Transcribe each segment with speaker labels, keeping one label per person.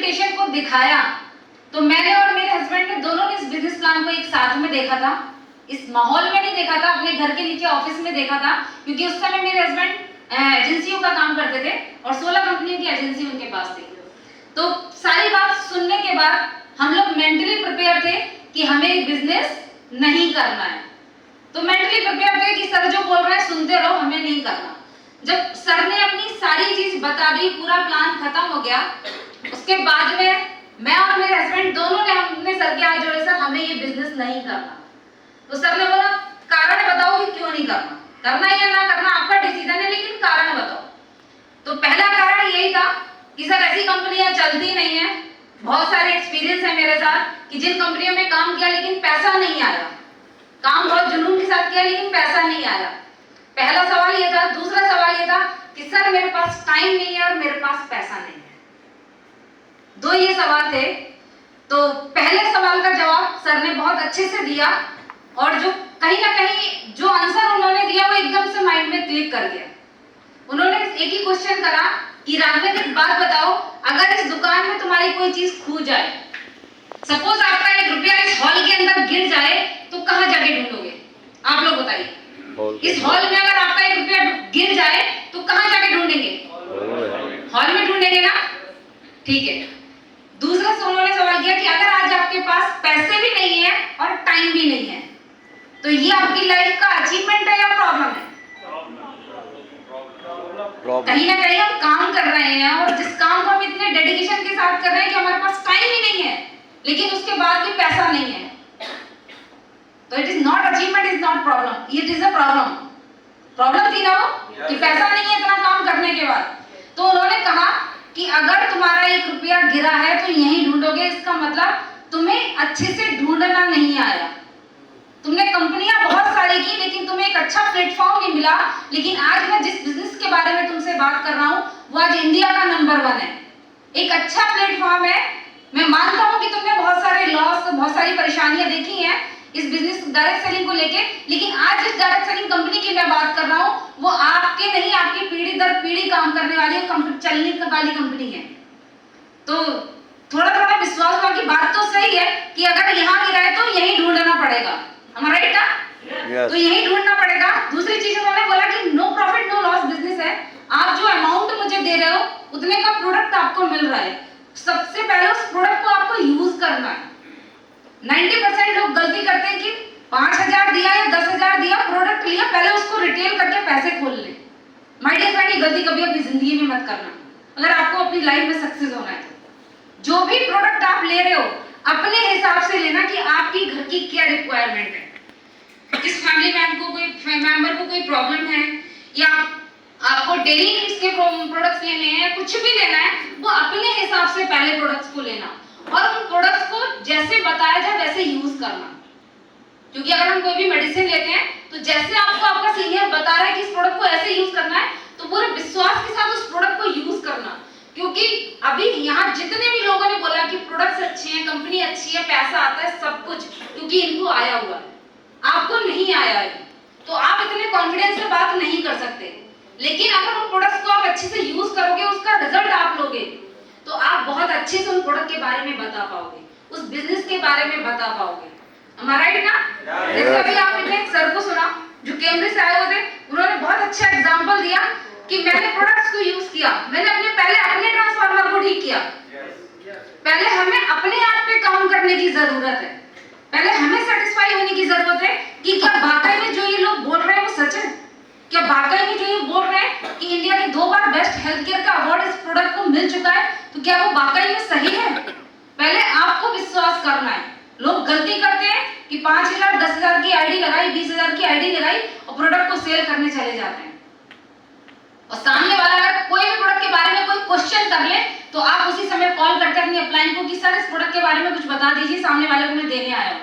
Speaker 1: Presentation को दिखाया तो मैंने और मेरे हस्बैंड ने दोनों ने इस बिजनेस प्लान को एक साथ में देखा था। इस माहौल में नहीं देखा था, अपने घर के नीचे ऑफिस में देखा था, क्योंकि उस समय मेरे हस्बैंड एजेंसियों का काम करते थे और 16 कंपनियों की एजेंसी उनके पास थी। तो सारी बात सुनने के बाद हम लोग मेंटली प्रिपेयर थे कि हमें बिजनेस नहीं करना है। तो मेंटली प्रिपेयर थे कि सर जो बोल रहे हैं सुनते रहो, हमें नहीं करना। जब सर ने अपनी सारी चीज बता दी, पूरा प्लान खत्म हो गया, उसके बाद में मैं और मेरे हस्बैंड दोनों ने हमने सर के हाथ जोड़े, सर हमें ये बिजनेस नहीं करना। तो सर ने बोला कारण बताओ कि क्यों नहीं करना, करना या ना करना आपका डिसीजन है, लेकिन कारण बताओ। तो पहला कारण यही था कि सर ऐसी कंपनियां चलती नहीं है, बहुत सारे एक्सपीरियंस है मेरे साथ कि जिन कंपनियों में काम किया लेकिन पैसा नहीं आया, काम बहुत जुनून के साथ किया लेकिन पैसा नहीं आया। पहला सवाल ये था। दूसरा सवाल ये था कि सर मेरे पास टाइम नहीं है और मेरे पास पैसा नहीं है। दो ये सवाल थे। तो पहले सवाल का जवाब सर ने बहुत अच्छे से दिया और जो कहीं ना कहीं जो आंसर उन्होंने दिया वो एकदम से माइंड में क्लिक कर गया। उन्होंने एक ही क्वेश्चन करा कि राघवेंद्र एक बात बताओ, अगर इस दुकान में तुम्हारी कोई चीज खो जाए, सपोज आपका 1 रुपया इस हॉल के अंदर गिर जाए, तो कहां जाके ढूंढोगे? आप लोग बताइए। इस हॉल में अगर आपका 1 रुपया गिर जाए तो कहां जाके ढूंढेंगे? हॉल में ढूंढेंगे ना? ठीक है। दूसरा उन्होंने सवाल किया कि अगर आज आपके पास पैसे भी नहीं है और टाइम भी नहीं है, तो ये आपकी लाइफ का अचीवमेंट है या प्रॉब्लम है? कहीं ना कहीं हम काम कर रहे हैं और जिस काम को हम इतने डेडिकेशन के साथ कर रहे हैं कि हमारे पास टाइम ही नहीं है, लेकिन उसके बाद भी पैसा नहीं है, तो it is not achievement, is not problem, it is a problem. Problem थी ना वो कि पैसा नहीं है इतना काम करने के बाद। तो उन्होंने कहा कि अगर तुम्हारा 1 रुपया गिरा है तो यहीं ढूंढोगे, इसका मतलब तुम्हें अच्छे से ढूंढना नहीं आया। तुमने कंपनियां बहुत सारी की लेकिन तुम्हें एक अच्छा प्लेटफॉर्म नहीं मिला। लेकिन आज मैं जिस बिजनेस के बारे में तुमसे बात कर रहा हूं वो आज इंडिया का नंबर 1 है, एक अच्छा प्लेटफॉर्म है। मैं मानता हूं कि तुमने बहुत सारे लॉस, बहुत सारी परेशानियां देखी हैं इस बिजनेस डायरेक्ट सेलिंग को लेके, लेकिन आज जिस डायरेक्ट सेलिंग कंपनी की मैं बात कर रहा हूं वो आपके नहीं, आपकी पीढ़ी दर पीढ़ी काम करने वाली चलने वाली कंपनी है। तो थोड़ा थोड़ा विश्वास वाली बात तो सही है कि अगर यहाँ गिरा है तो यही ढूंढना पड़ेगा, हमारा राइट ना? तो यही ढूंढना पड़ेगा। दूसरी चीज उन्होंने बोला कि no profit no loss business है। आप जो अमाउंट मुझे दे रहे हो उतने का प्रोडक्ट आपको मिल रहा है, सबसे पहले उस प्रोडक्ट को आपको यूज करना है। 90% लोग गलती करते हैं कि 5000 दिया या 10,000 दिया, प्रोडक्ट लिया, पहले उसको रिटेल करके पैसे खोल ले। माय डियर फ्रेंड, ये गलती कभी अपनी जिंदगी में मत करना अगर आपको अपनी लाइफ में सक्सेस होना है। जो भी प्रोडक्ट आप ले रहे हो अपने हिसाब से लेना कि आपकी घर की क्या रिक्वायरमेंट है। इस फैमिली मैन को कोई मेंबर को कोई प्रॉब्लम है या आपको डेली नीड्स के प्रोडक्ट्स लेने हैं, कुछ भी लेना है, वो अपने हिसाब से पहले प्रोडक्ट्स को लेना और उन प्रोडक्ट्स को जैसे बताया जाए वैसे यूज करना। क्योंकि अगर हम कोई भी मेडिसिन लेते हैं तो जैसे आपको आपका सीनियर बता रहा है कि इस प्रोडक्ट को ऐसे यूज करना है, तो पूरे विश्वास के साथ उस प्रोडक्ट को यूज करना। क्योंकि अभी यहाँ जितने भी लोगों ने बोला कि प्रोडक्ट्स अच्छे हैं, कंपनी अच्छी है, पैसा आता है, सब कुछ क्योंकि इनको आया हुआ है, आपको नहीं आया है, तो आप इतने कॉन्फिडेंस से बात नहीं कर सकते। लेकिन अगर उन प्रोडक्ट्स को आप अच्छे से यूज करोगे, उसका रिजल्ट आप लोगे, तो आप बहुत अच्छे से उन प्रोडक्ट के बारे में बता पाओगे, उस बिजनेस के बारे में बता पाओगे। हमारा राइट ना? जैसे अभी आपने एक सर को सुना जो कैम्ब्रिज से आए हुए थे, उन्होंने बहुत अच्छा एग्जांपल दिया कि मैंने प्रोडक्ट्स को यूज किया, मैंने पहले अपने ट्रांसफार्मर को ठीक किया। पहले हमें अपने आप पे काम करने की जरूरत है, पहले हमें सेटिस्फाई होने की जरूरत है कि क्या वाकई में जो ये लोग बोल रहे हैं वो सच है, क्या वाकई में जो ये बोल रहे हैं कि इंडिया की 2 बार बेस्ट हेल्थ केयर का अवार्ड इस प्रोडक्ट को मिल चुका है, तो क्या वो वाकई में सही है? पहले आपको विश्वास करना है। लोग गलती करते हैं कि 5,000 10,000 की आईडी लगाई, 20,000 की आईडी लगाई और प्रोडक्ट को सेल करने चले जाते हैं। और सामने वाला अगर कोई भी प्रोडक्ट के बारे में कोई क्वेश्चन कर ले तो आप उसी समय कॉल करते हैं अपनी अपलाइन को कि सर इस प्रोडक्ट के बारे में कुछ बता दीजिए, सामने वाले को मैं देने आया हूं।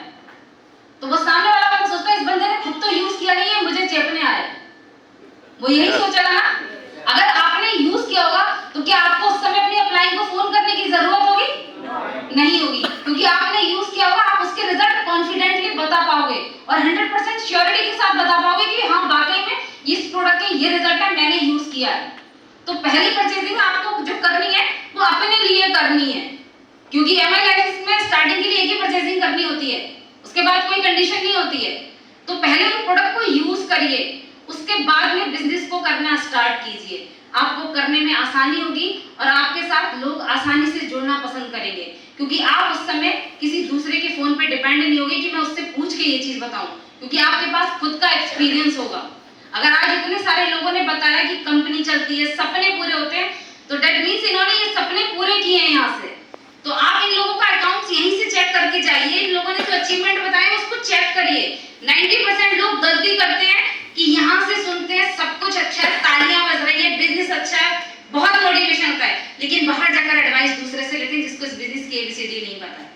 Speaker 1: तो वो सामने वाला बंदा सोचता है इस बंदे ने खुद तो यूज किया नहीं है, मुझे चेपने आया है। वो यही सोचेगा ना। अगर आपने यूज किया होगा तो क्या आपको उस समय अपनी अपलाइन को फोन करने की जरूरत होगी? नहीं होगी, क्योंकि आपने यूज किया होगा। आप उसके रिजल्ट कॉन्फिडेंटली बता पाओगे और 100% श्योरिटी के साथ बता पाओगे कि हाँ वाकई में इस प्रोडक्ट के ये रिजल्ट है, मैंने यूज किया है। तो पहली परचेजिंग आपको जो करनी है वो अपने लिए करनी है, आसानी होगी और आपके साथ लोग आसानी से जुड़ना पसंद करेंगे, क्योंकि आप उस समय किसी दूसरे के फोन पे डिपेंड नहीं होगे कि मैं उससे पूछ के ये चीज बताऊं, क्योंकि आपके पास खुद का एक्सपीरियंस होगा। अगर आज इतने सारे लोगों ने बताया कि कंपनी चलती है, सपने पूरे होते हैं, तो डेट मीन्स इन्होंने ये सपने पूरे किए हैं यहाँ से। तो आप इन लोगों का अकाउंट्स यहीं से चेक करके जाइए, इन लोगों ने जो अचीवमेंट बताए उसको चेक करिए। 90% लोग गलती करते हैं कि यहाँ से सुनते हैं सब कुछ अच्छा है, तालियां बज रही है, बिजनेस अच्छा है, बहुत मोटिवेशन होता है, लेकिन बाहर जाकर एडवाइस दूसरे से लेते हैं जिसको इस बिजनेस की एबीसीडी नहीं पता है।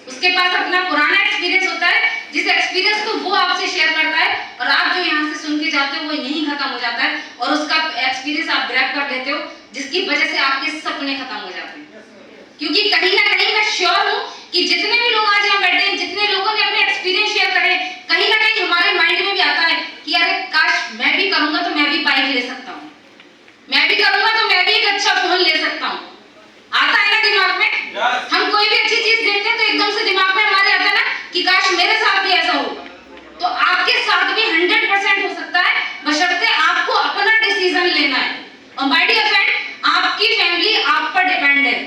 Speaker 1: उसके पास अपना पुराना एक्सपीरियंस होता है, जिस एक्सपीरियंस को वो आपसे शेयर करता है, और आप जो यहाँ से सुन के जाते हो वो यहीं खत्म हो जाता है, और उसका एक्सपीरियंस आप ग्रैब कर लेते हो, जिसकी वजह से आपके सपने खत्म हो जाते हैं। क्योंकि कहीं ना कहीं मैं श्योर हूँ कि जितने भी लोग आज यहाँ बैठे हैं, जितने लोगों ने अपने एक्सपीरियंस शेयर करे, कहीं ना कहीं हमारे माइंड में भी आता है कि अरे काश मैं भी करूंगा तो मैं भी बाइक ले सकता हूँ, मैं भी करूंगा तो मैं भी एक अच्छा फोन ले सकता हूँ। आता है ना दिमाग में? हम कोई भी अच्छी चीज देखते हैं तो एकदम से दिमाग में हमारे आता है ना कि काश मेरे साथ भी ऐसा हो। तो आपके साथ भी 100% हो सकता है, बशर्ते आपको अपना डिसीजन लेना है। और माय डियर फ्रेंड, आपकी फैमिली आप पर डिपेंड है,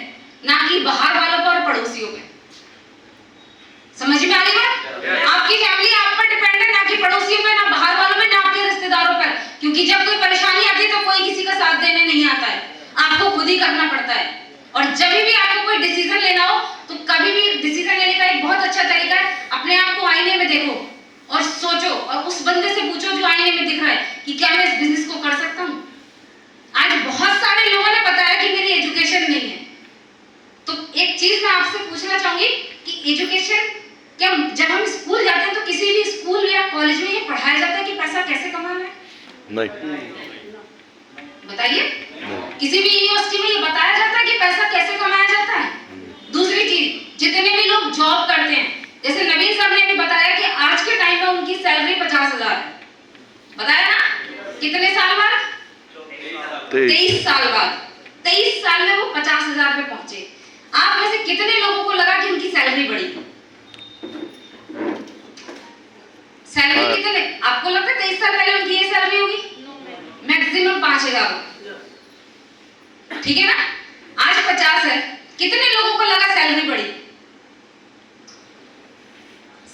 Speaker 1: ना कि बाहर वालों पर और पड़ोसियों पे। समझ में आ रही बात? आपकी फैमिली आप पर डिपेंड है, ना कि पड़ोसियों पे, ना बाहर वालों पे, ना आपके रिश्तेदारों पर। क्योंकि जब कोई परेशानी आती है तो कोई किसी का साथ देने नहीं आता है, आपको खुद ही करना पड़ता है। और जब भी आपको कोई डिसीजन लेना हो तो कभी भी डिसीजन लेने का एक बहुत अच्छा तरीका है, अपने आप को आईने में देखो और सोचो, और उस बंदे से पूछो जो आईने में दिख रहा है कि क्या मैं इस बिजनेस को कर सकता हूँ। आज बहुत सारे लोगों ने बताया कि मेरी एजुकेशन नहीं है, तो एक चीज मैं आपसे पूछना चाहूंगी कि एजुकेशन क्या, जब हम स्कूल जाते हैं तो किसी भी स्कूल या कॉलेज में ये पढ़ाया जाता है कि पैसा कैसे कमाना है? नहीं। बताइए, किसी भी यूनिवर्सिटी में ये बताया जाता है कि पैसा कैसे कमाया जाता है? दूसरी चीज, जितने भी लोग जॉब करते हैं, जैसे नवीन साहब ने भी बताया कि आज के टाइम में उनकी सैलरी 50,000 है। बताया ना? कितने साल बाद? 23 साल बाद। 23 साल में वो 50,000 पे पहुंचे। आप में से कितने लोगों को लगा कि उनकी सैलरी बढ़ी? सैलरी कितने आपको लगता है 23 साल पहले उनकी ये सैलरी होगी? मैक्सिमम 5,000। ठीक है ना? आज 50 है, कितने लोगों को लगा सैलरी बढ़ी?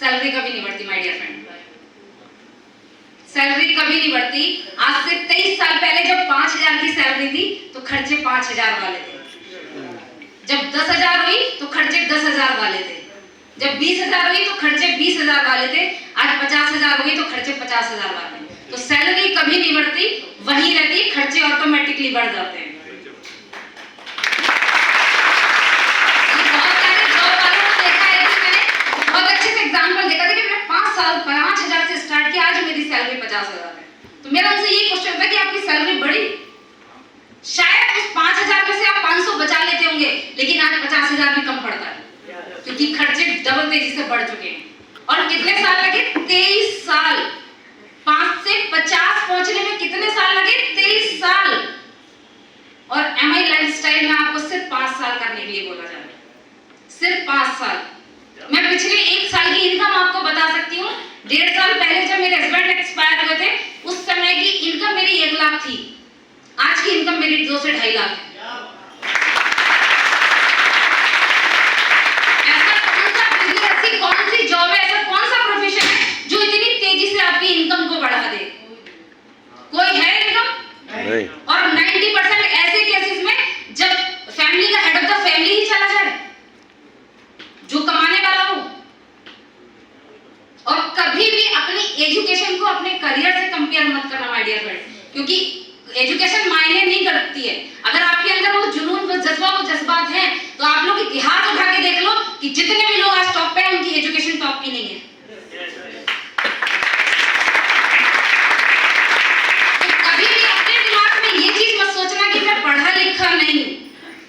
Speaker 1: सैलरी कभी नहीं बढ़ती माय डियर फ्रेंड, सैलरी कभी नहीं बढ़ती। आज से 23 साल पहले जब 5,000 की सैलरी थी तो खर्चे 5,000 वाले थे। जब 10,000 हुई तो खर्चे 10,000 वाले थे। जब 20,000 हुई तो खर्चे 20,000 वाले थे। आज 50,000 हुई तो खर्चे 50,000 वाले। तो सैलरी कभी नहीं बढ़ती, वही रहती, खर्चे ऑटोमेटिकली बढ़ जाते हैं। बहुत सारे जॉब वालों को देखा है कि मैंने बहुत अच्छे से एग्जाम्पल देखा था कि मैंने 5,000 से स्टार्ट किया, आज मेरी सैलरी 50,000 है। तो मेरा उनसे ये क्वेश्चन होता है कि आपकी सैलरी बढ़ी? शायद उस 5,000 में से आप 500 बचा लेते होंगे, लेकिन आज 50,000 भी कम पड़ता है, क्योंकि खर्चे डबल तेजी से बढ़ चुके हैं। और कितने साल लगे? 23 साल। 5 से 50 पहुंचने में कितने साल लगे? 23 साल। और एमआई लाइफस्टाइल में आपको सिर्फ 5 साल करने के लिए बोला जा रहा है, सिर्फ 5 साल। मैं पिछले 1 साल की इनकम आपको बता सकती हूँ। 1.5 साल पहले जब मेरे हस्बैंड एक्सपायर हुए थे, उस समय की इनकम मेरी 1 लाख थी। आज की इनकम मेरी 2 से 2.5 लाख है। ऐसा कौन सा बिजनेस, ऐसी कौन सी जॉब है, ऐसा कौन सा प्रोफेशन है जो इतनी तेजी से आपकी इनकम को बढ़ा दे? कोई है इनकम? नहीं। और 90% ऐसे केसेस में जब फैमिली का हेड ऑफ द फैमिली ही चला जाए, जो कमाने वाला हो। और कभी भी अपनी एजुकेशन को अपने करियर से कंपेयर मत करना माय डियर फ्रेंड, क्योंकि एजुकेशन मायने नहीं करती है। अगर आपके अंदर वो जुनून, वो जज्बा, वो जज्बात हैं, तो आप लोग इतिहास उठा के देख लो कि जितने भी लोग आज टॉप पे हैं, उनकी एजुकेशन टॉप की नहीं है। तो कभी भी अपने दिमाग में ये चीज मत सोचना कि मैं पढ़ा लिखा नहीं हूं।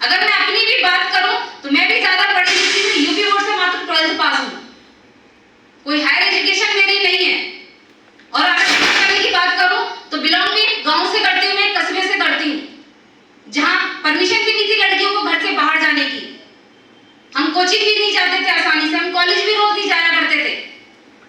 Speaker 1: अगर मैं अपनी भी बात करूं तो मैं भी ज्यादा पढ़ी लिखी हूं, यूपी बोर्ड से मात्र 12th पास हूं, कोई हायर एजुकेशन मेरी नहीं है। और अगर फैमिली की बात करूं तो बिलोंगिंग गांव से करती हूं, मैं कस्बे से करती हूं, जहां परमिशन भी नहीं थी लड़कियों को घर से बाहर जाने की। हम कोचिंग भी नहीं जाते थे आसानी से, हम कॉलेज भी रोज नहीं जाया करते थे।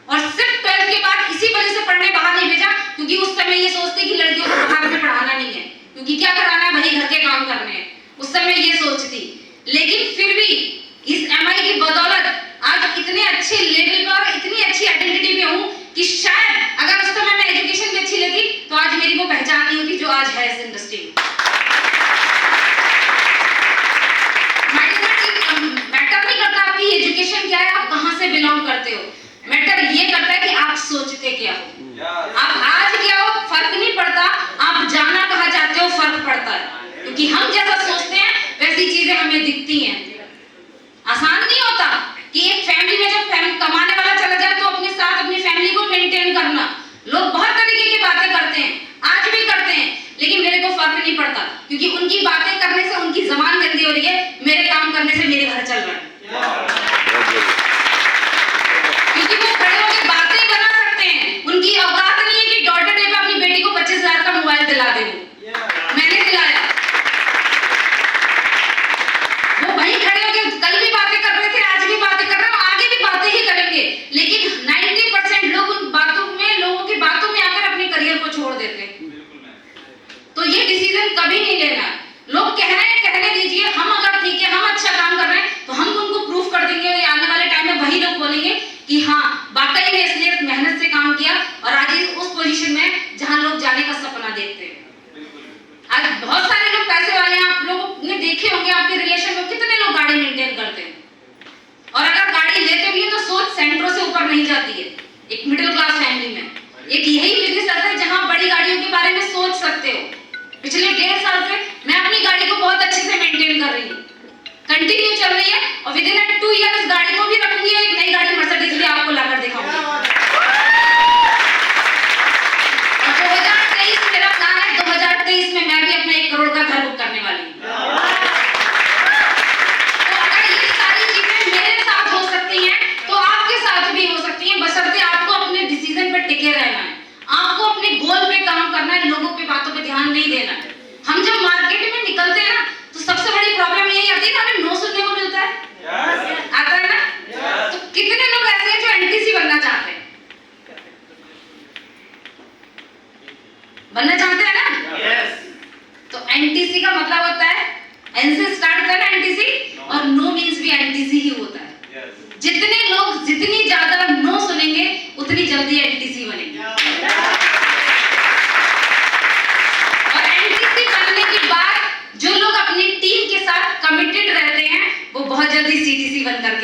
Speaker 1: और सिर्फ 12th के बाद इसी वजह से पढ़ने बाहर नहीं भेजा, क्योंकि उस समय ये सोचते कि लड़कियों को बाहर में पढ़ाना नहीं है, क्योंकि क्या कराना है, वही घर के काम करने हैं। उस समय ये सोचती, लेकिन फिर भी इस MI की बदौलत आज इतने अच्छे लेवल पर और इतनी अच्छी आइडेंटिटी पे हूँ कि शायद अगर उस समय मैं एजुकेशन भी अच्छी लेती तो आज मेरी वो पहचान नहीं होती जो आज है इस इंडस्ट्री में। मैटर नहीं करता आपकी एजुकेशन क्या है, आप कहाँ से बिलोंग करते हो, मैटर ये करता है कि आप सोचते क्या हो, आप आज क्या हो फर्क नहीं पड़ता, आप जाना कहाँ चाहते हो फर्क पड़ता है, क्योंकि हम जैसा सोचते हैं वैसी चीजें हमें दिखती हैं। आसान नहीं होता कि एक फैमिली में जब कमाने वाला चला जाए तो अपने साथ अपनी फैमिली को मेंटेन करना। लोग बहुत तरीके की बातें करते हैं, आज भी करते हैं, लेकिन मेरे को फर्क नहीं पड़ता, क्योंकि उनकी बातें करने से उनकी जबान गंदी हो रही है, मेरे काम करने से मेरे घर चल रहा है। क्योंकि वो खड़े होकर बातें बना सकते हैं, उनकी औकात नहीं है कि डॉटर डे पे अपनी बेटी को 25,000 का मोबाइल दिला दे। मैंने दिलाया, वो वहीं खड़े होकर कल भी बातें कर रहे थे, आज भी बातें कर रहे हैं, आगे भी बातें ही करेंगे, लेकिन 90% लोग उन बातों में, लोगों की बातों में आकर अपने करियर को छोड़ देते हैं। तो ये डिसीजन कभी नहीं लेना। लोग कह रहे हैं, कहने दीजिए, हम अगर ठीक है, हम अच्छा काम कर रहे हैं तो हम उनको प्रूफ कर देंगे, और आने वाले टाइम में वही लोग बोलेंगे कि हाँ वाकई में इसने मेहनत से काम किया और आज उस पोजीशन में जहां लोग जाने का सपना देखते हैं। आज बहुत सारे लोग पैसे वाले हैं, आप लोग ने देखे होंगे आपके रिलेशन में कितने लोग गाड़ी मेंटेन करते हैं, और अगर गाड़ी लेते भी हैं तो सोच सेंटरों से ऊपर नहीं जाती है। एक मिडिल क्लास फैमिली में एक यही बिजनेस आता है जहां बड़ी गाड़ियों के बारे में सोच सकते हो। पिछले 1.5 साल से मैं अपनी गाड़ी को बहुत अच्छे से मेंटेन कर रही हूँ, कंटिन्यू चल रही है, और विद इन 2 ईयर इस गाड़ी को भी रखूंगी, एक नई गाड़ी मर्सिडीज भी आपको लाकर दिखाऊंगी। और 2023 मेरा प्लान है, 2023 में मैं भी अपना 1 करोड़ का घर बुक करने वाली हूँ। तो अगर ये सारी चीजें मेरे साथ हो सकती हैं तो आपके साथ भी हो सकती हैं, बशर्ते आपको अपने डिसीजन पर टिके रहना है, आपको अपने गोल पे काम करना है, लोगों पे बातों पे ध्यान नहीं देना है। हम जब मार्केट में निकलते हैं ना तो सबसे बड़ी प्रॉब्लम यही आती है कि हमें नो सुनने को मिलता है। आता है ना? तो कितने लोग ऐसे हैं जो NTC बनना चाहते हैं? बनना चाहते हैं ना? तो NTC का मतलब होता है, N से स्टार्ट होता है ना NTC, और नो मींस भी NTC ही होता है। जितने लोग जितनी ज्यादा नो सुनेंगे उतनी जल्दी NTC बनेंगे, और NTC बनने के बाद जो लोग अपनी टीम के साथ कमिटेड रहते हैं वो बहुत जल्दी CTC बनकर